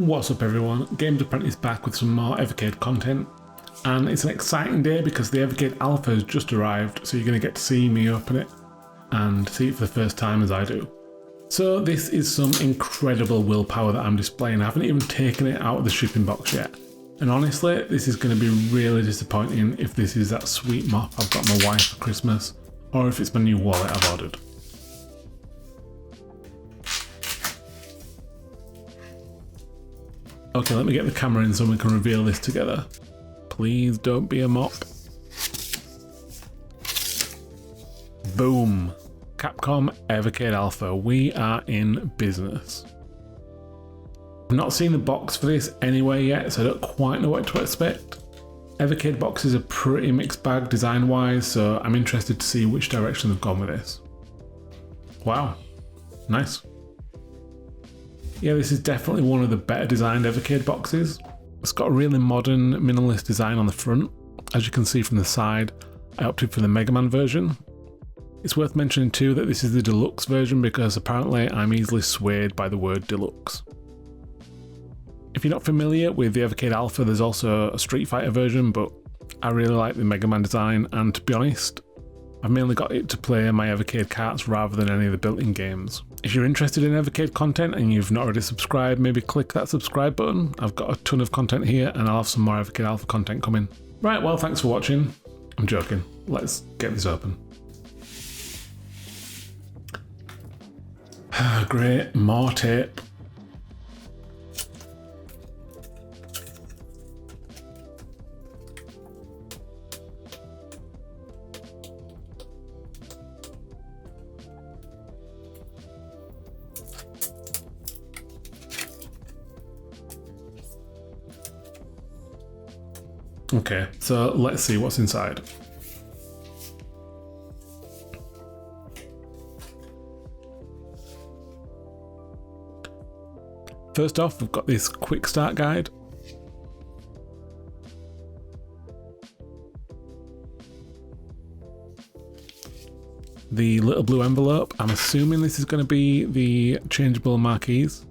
What's up everyone, Games Apprentice back with some more Evercade content, and it's an exciting day because the Evercade Alpha has just arrived, so you're going to get to see me open it and see it for the first time as I do. So this is some incredible willpower that I'm displaying. I haven't even taken it out of the shipping box yet, and honestly this is going to be really disappointing if this is that sweet mop I've got my wife for Christmas, or if it's my new wallet I've ordered. Okay, let me get the camera in so we can reveal this together. Please don't be a mop. Boom. Capcom Evercade Alpha. We are in business. I've not seen the box for this anywhere yet, so I don't quite know what to expect. Evercade boxes are pretty mixed bag design wise, so I'm interested to see which direction they've gone with this. Wow. Nice. Yeah, this is definitely one of the better designed Evercade boxes. It's got a really modern minimalist design on the front. As you can see from the side, I opted for the Mega Man version. It's worth mentioning too that this is the deluxe version because apparently I'm easily swayed by the word deluxe. If you're not familiar with the Evercade Alpha, there's also a Street Fighter version, but I really like the Mega Man design, and to be honest, I've mainly got it to play my Evercade carts rather than any of the built-in games. If you're interested in Evercade content and you've not already subscribed, maybe click that subscribe button. I've got a ton of content here and I'll have some more Evercade Alpha content coming. Right, well, thanks for watching. I'm joking. Let's get this open. Great, more tape. Okay, so let's see what's inside. First off, we've got this quick start guide. The little blue envelope, I'm assuming this is going to be the changeable marquees.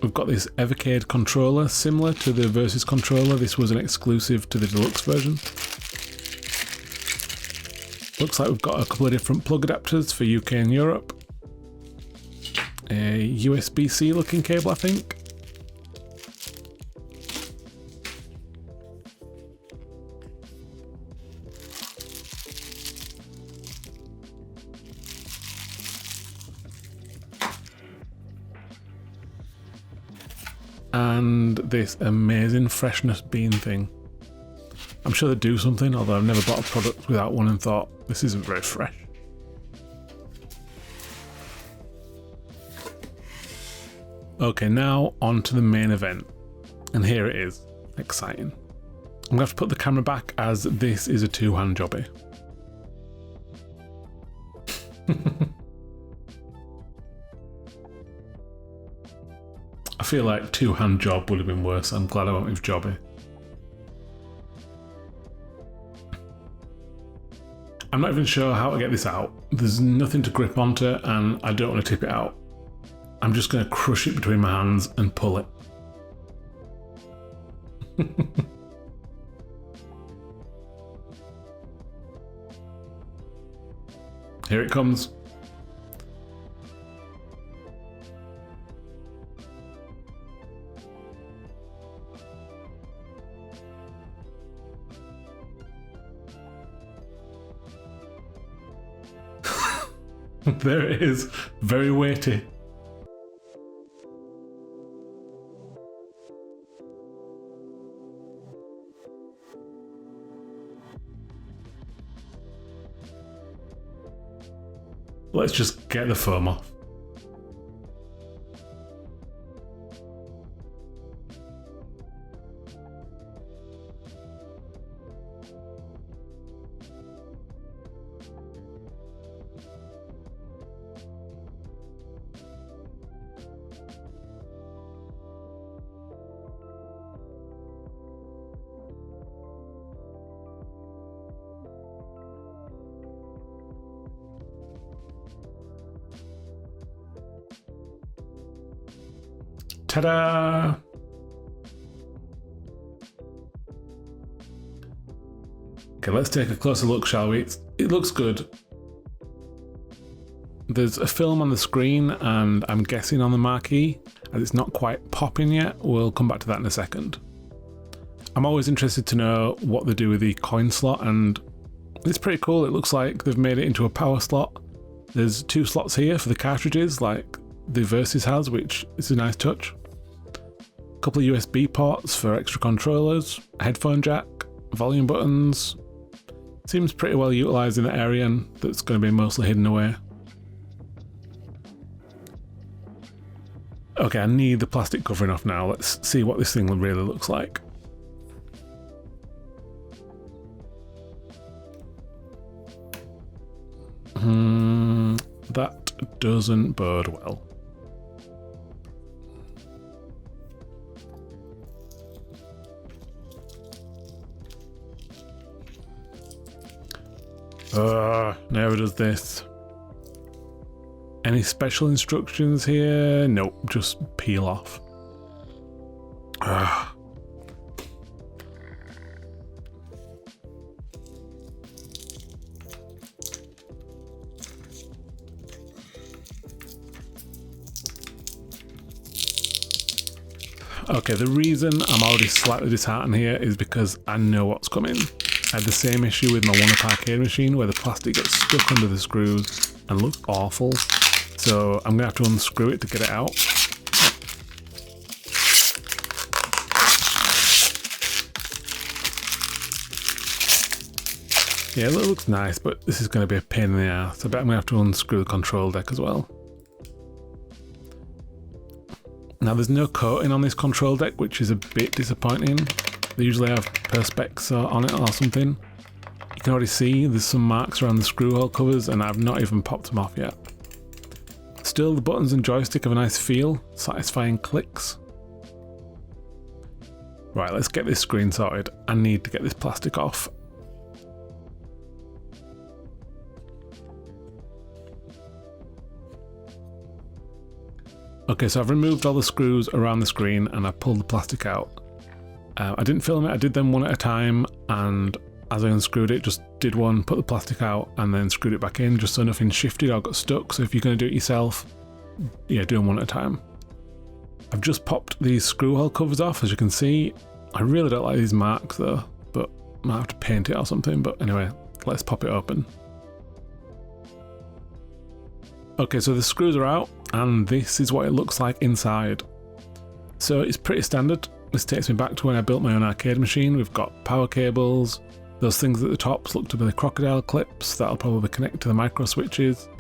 We've got this Evercade controller, similar to the Versus controller. This was an exclusive to the deluxe version. Looks like we've got a couple of different plug adapters for UK and Europe. A USB-C looking cable, I think. And this amazing freshness bean thing. I'm sure they do something, although I've never bought a product without one and thought, this isn't very fresh. Okay, now on to the main event. And here it is. Exciting. I'm going to have to put the camera back as this is a two-hand jobby. I feel like two-hand job would have been worse. I'm glad I went with jobby. I'm not even sure how to get this out. There's nothing to grip onto and I don't want to tip it out. I'm just going to crush it between my hands and pull it. Here it comes. There it is, very weighty. Let's just get the foam off. Ta-da! Okay, let's take a closer look, shall we? It looks good. There's a film on the screen and I'm guessing on the marquee, as it's not quite popping yet. We'll come back to that in a second. I'm always interested to know what they do with the coin slot, and it's pretty cool. It looks like they've made it into a power slot. There's 2 slots here for the cartridges like the Versus has, which is a nice touch. A couple of USB ports for extra controllers, a headphone jack, volume buttons. Seems pretty well utilised in the area, and that's going to be mostly hidden away. Okay, I need the plastic covering off now. Let's see what this thing really looks like. That doesn't bode well. Never does this. Any special instructions here? Nope, just peel off. Okay, the reason I'm already slightly disheartened here is because I know what's coming. I had the same issue with my 1-up arcade machine where the plastic got stuck under the screws and looked awful. So I'm going to have to unscrew it to get it out. Yeah, it looks nice, but this is going to be a pain in the ass. I bet I'm going to have to unscrew the control deck as well. Now there's no coating on this control deck, which is a bit disappointing. They usually have Perspex on it or something. You can already see there's some marks around the screw hole covers and I've not even popped them off yet. Still, the buttons and joystick have a nice feel, satisfying clicks. Right, let's get this screen sorted. I need to get this plastic off. Okay, so I've removed all the screws around the screen and I pulled the plastic out. I didn't film it, I did them one at a time, and as I unscrewed it, just did one, put the plastic out, and then screwed it back in just so nothing shifted or got stuck. So if you're going to do it yourself, yeah, do them one at a time. I've just popped these screw hole covers off, as you can see. I really don't like these marks though, but I might have to paint it or something. But anyway, let's pop it open. Okay, so the screws are out, and this is what it looks like inside. So it's pretty standard. This takes me back to when I built my own arcade machine. We've got power cables, those things at the tops look to be the crocodile clips, that'll probably connect to the micro switches,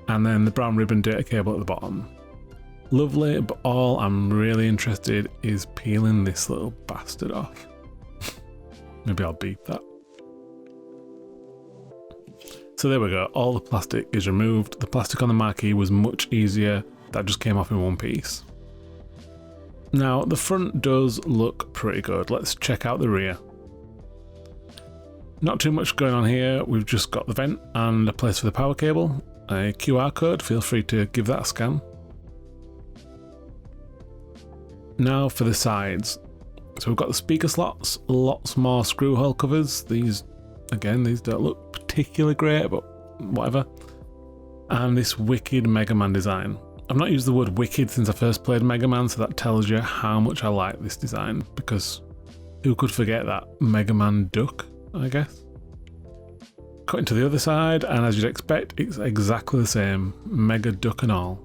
and then the brown ribbon data cable at the bottom. Lovely, but all I'm really interested is peeling this little bastard off. Maybe I'll beep that. So there we go, all the plastic is removed. The plastic on the marquee was much easier, that just came off in one piece. Now, the front does look pretty good. Let's check out the rear. Not too much going on here. We've just got the vent and a place for the power cable. A QR code, feel free to give that a scan. Now for the sides. So we've got the speaker slots, lots more screw hole covers. These, again, these don't look particularly great, but whatever. And this wicked Mega Man design. I've not used the word wicked since I first played Mega Man, so that tells you how much I like this design, because who could forget that Mega Man duck, I guess? Cutting to the other side, and as you'd expect, it's exactly the same, Mega Duck and all.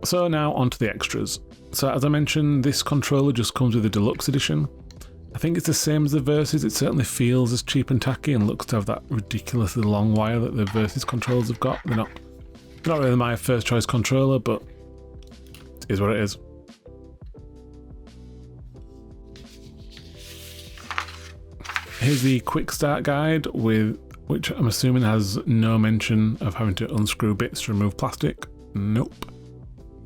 So now onto the extras. So as I mentioned, this controller just comes with the deluxe edition. I think it's the same as the Versus. It certainly feels as cheap and tacky and looks to have that ridiculously long wire that the Versus controllers have got. They're not really my first choice controller, but it is what it is. Here's the quick start guide, which I'm assuming has no mention of having to unscrew bits to remove plastic. Nope.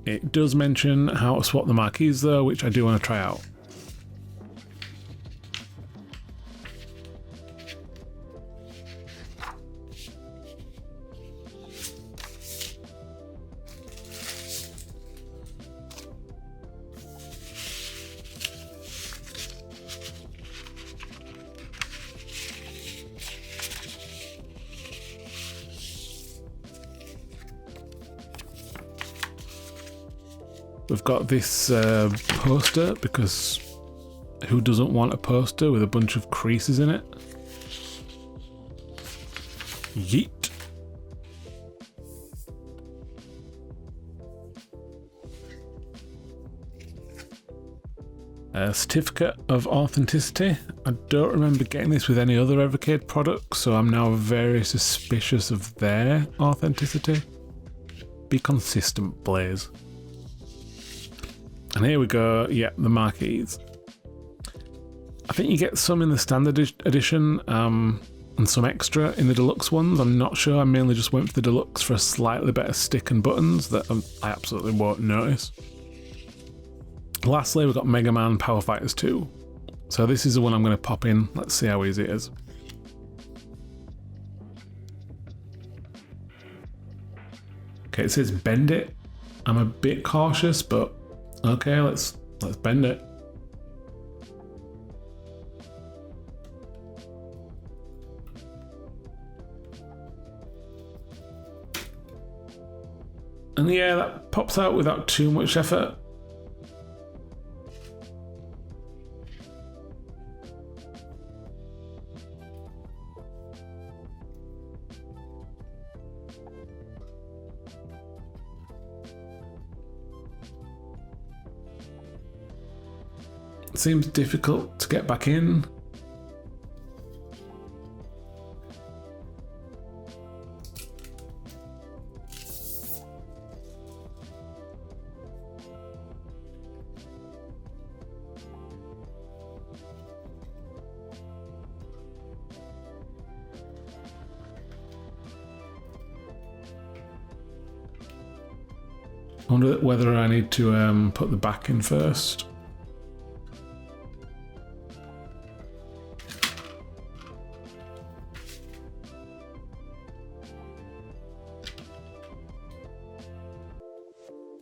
It does mention how to swap the marquees though, which I do want to try out. We've got this poster, because who doesn't want a poster with a bunch of creases in it? Yeet. A certificate of authenticity. I don't remember getting this with any other Evercade products, so I'm now very suspicious of their authenticity. Be consistent, Blaze. And here we go, yeah, the marquees. I think you get some in the standard edition and some extra in the deluxe ones. I'm not sure, I mainly just went for the deluxe for a slightly better stick and buttons that I absolutely won't notice. Lastly, we've got Mega Man Power Fighters 2. So this is the one I'm going to pop in. Let's see how easy it is. Okay, it says bend it. I'm a bit cautious, but okay, let's bend it. And yeah, that pops out without too much effort. It seems difficult to get back in. I wonder whether I need to put the back in first.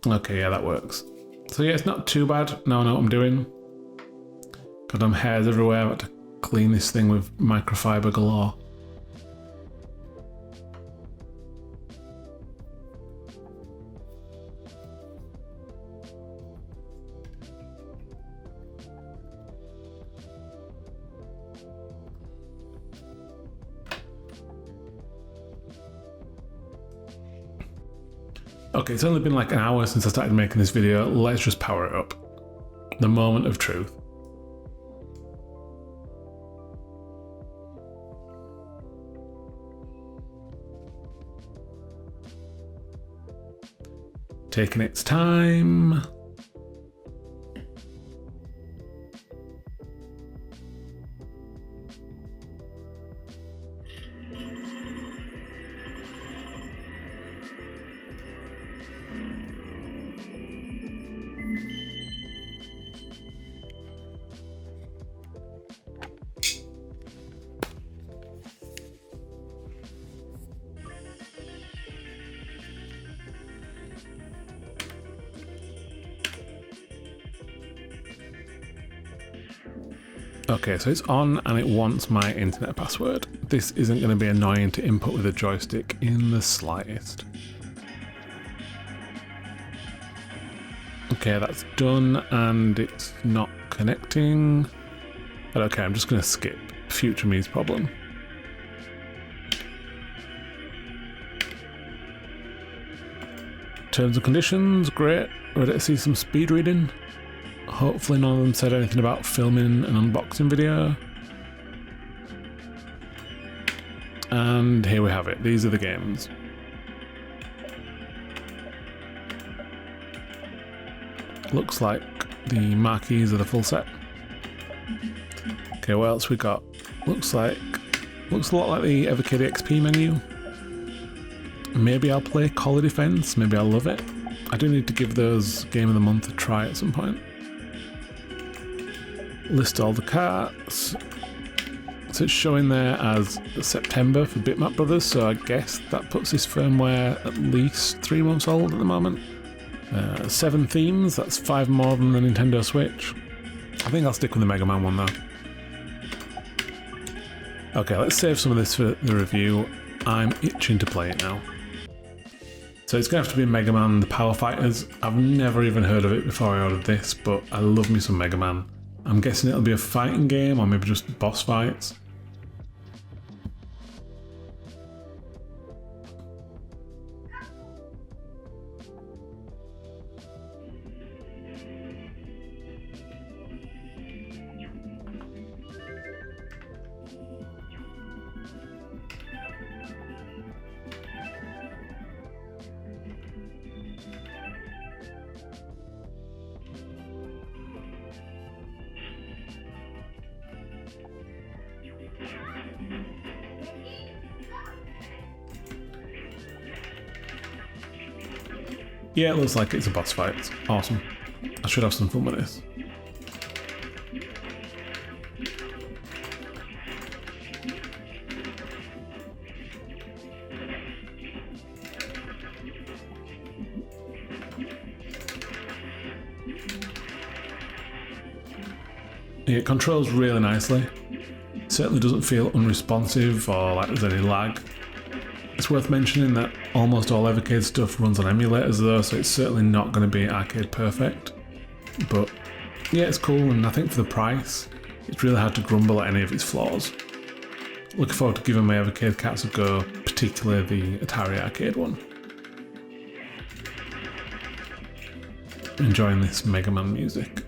Okay, yeah, that works. So yeah, it's not too bad. Now I know what I'm doing. Got them hairs everywhere. I've got to clean this thing with microfiber galore. Okay, it's only been like an hour since I started making this video. Let's just power it up. The moment of truth. Taking its time. Okay, so it's on and it wants my internet password. This isn't going to be annoying to input with a joystick in the slightest. Okay, that's done and it's not connecting. But okay, I'm just going to skip future me's problem. Terms and conditions, great. Ready to see some speed reading. Hopefully none of them said anything about filming an unboxing video. And here we have it. These are the games. Looks like the marquees are the full set. Okay, what else we got? Looks a lot like the Evercade XP menu. Maybe I'll play Call of Defense. Maybe I'll love it. I do need to give those Game of the Month a try at some point. List all the carts. So it's showing there as September for Bitmap Brothers, so I guess that puts this firmware at least 3 months old at the moment. 7 themes, that's 5 more than the Nintendo Switch. I think I'll stick with the Mega Man one though. Okay, let's save some of this for the review. I'm itching to play it now. So it's going to have to be Mega Man, the Power Fighters. I've never even heard of it before I ordered this, but I love me some Mega Man. I'm guessing it'll be a fighting game or maybe just boss fights. Yeah, it looks like it's a boss fight. It's awesome. I should have some fun with this. Yeah, it controls really nicely. It certainly doesn't feel unresponsive or like there's any lag. It's worth mentioning that almost all Evercade stuff runs on emulators though, so it's certainly not going to be arcade perfect. But yeah, it's cool, and I think for the price, it's really hard to grumble at any of its flaws. Looking forward to giving my Evercade cats a go, particularly the Atari arcade one. Enjoying this Mega Man music.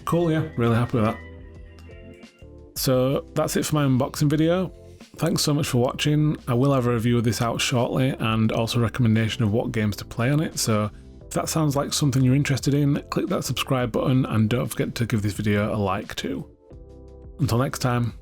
Cool, yeah, really happy with that. So that's it for my unboxing video. Thanks so much for watching. I will have a review of this out shortly and also a recommendation of what games to play on it. So if that sounds like something you're interested in, click that subscribe button and don't forget to give this video a like too. Until next time.